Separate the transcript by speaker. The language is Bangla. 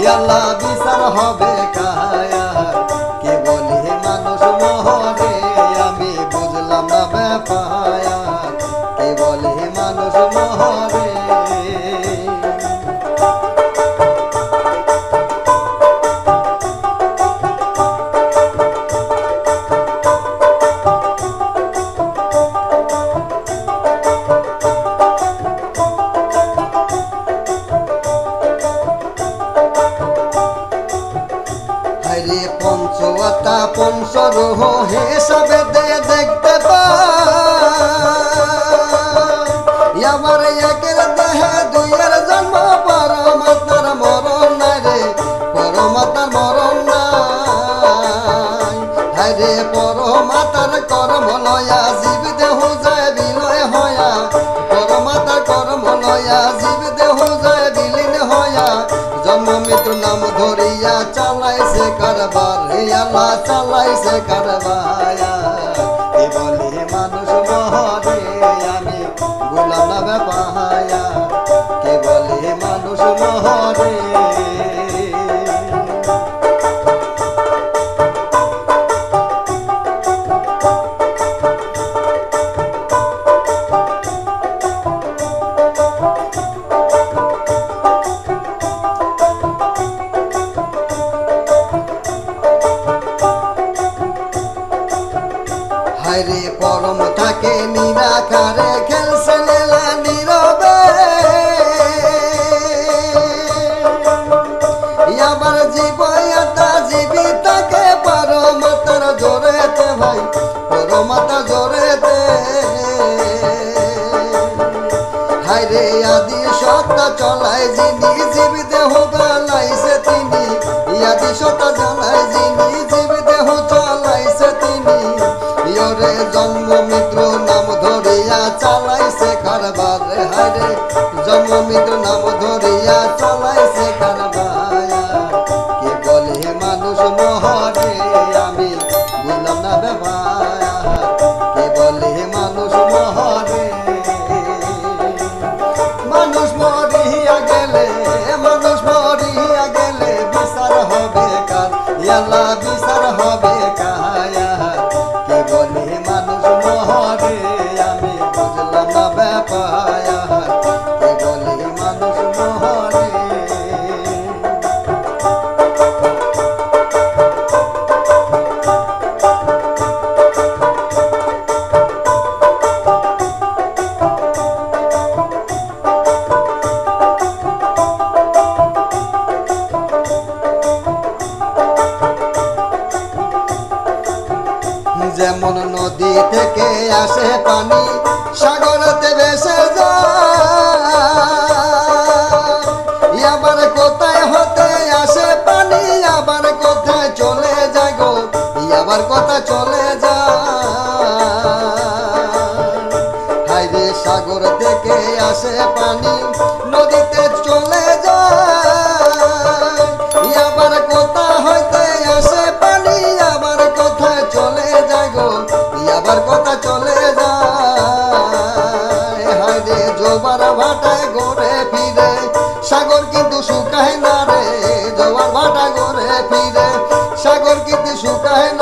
Speaker 1: আল্লাহ বিচার হবে কায়া কে বলে মানুষ মহরে আমি বুঝলাম না ব্যাপায়া কে বলে মানুষ মহরে পঞ্চবতা পঞ্চরোহ হিসাবে দেখতে পাই আমার একের দেহে দুইয়ের জন্ম পরমাত্মার মরণ নাই রে পরমাত্মার মরণ নাই হায়রে পরমাত্মার কর্ম লয়া জীব দেহ যায় বিলয় হয়া পরমাত্মার কর্ম লয়া জীব দেহ যায় বিলীন হয়া জন্ম মৃত্যু নাম ধরিয়া চালাইছে কারবার হে আল্লাহ চালাইছে কারবায়া কে বলে মানুষ মহরে আমি গোলাম না ব্যাপায়া কে বলে মানুষ মহরে হায়রে পরম থাকে নিরাকারে খেলছে লীলা নীরবে আবার জীবয়াতা জীবিতাকে পরমাত্মার জোরেতে ভাই পরমাত্মা জোরেতে হায়রে আদি সত্তা চলায় যিনি জীব দেহ বালাইছে তিনি আদি সত্তা চলায় যিনি জীব দেহ চলাইছে তিনি ইয়রে জন্ম মিত্র নাম ধরিয়া চালাইছে কারবার হায়রে জন্ম মিত্র নাম ধরিয়া চালাইছে কারবায়া কে বলে মানুষ মহরে আমি বুঝলাম না ব্যাপায়া কে বলে মানুষ মহরে মানুষ মরিয়া গেলে বিচার হবে কার আল্লাহ বিচার হবে কায়া কে বলে মানুষ মহরে আমি বুঝলাম না ব্যাপায়া কে বলে মানুষ মহরে যেমন নদী থেকে আসে পানি সাগরতে ভেসে যায় আবার কোথায় হতে আসে পানি আবার কোথায় চলে যায় গো আবার কোথায় চলে যায় হায়রে সাগর থেকে আসে পানি নদীতে চলে যায় আবার কোথা হইতে আসে পানি আবার কোথায় চলে যায় গো আবার কথা চলে যায় হায়রে জোবার ভাটায় ঘুরে ফিরে সাগর কিন্তু শুকায় না রে জোবার ভাটা ঘুরে ফিরে সাগর কিন্তু শুকায় না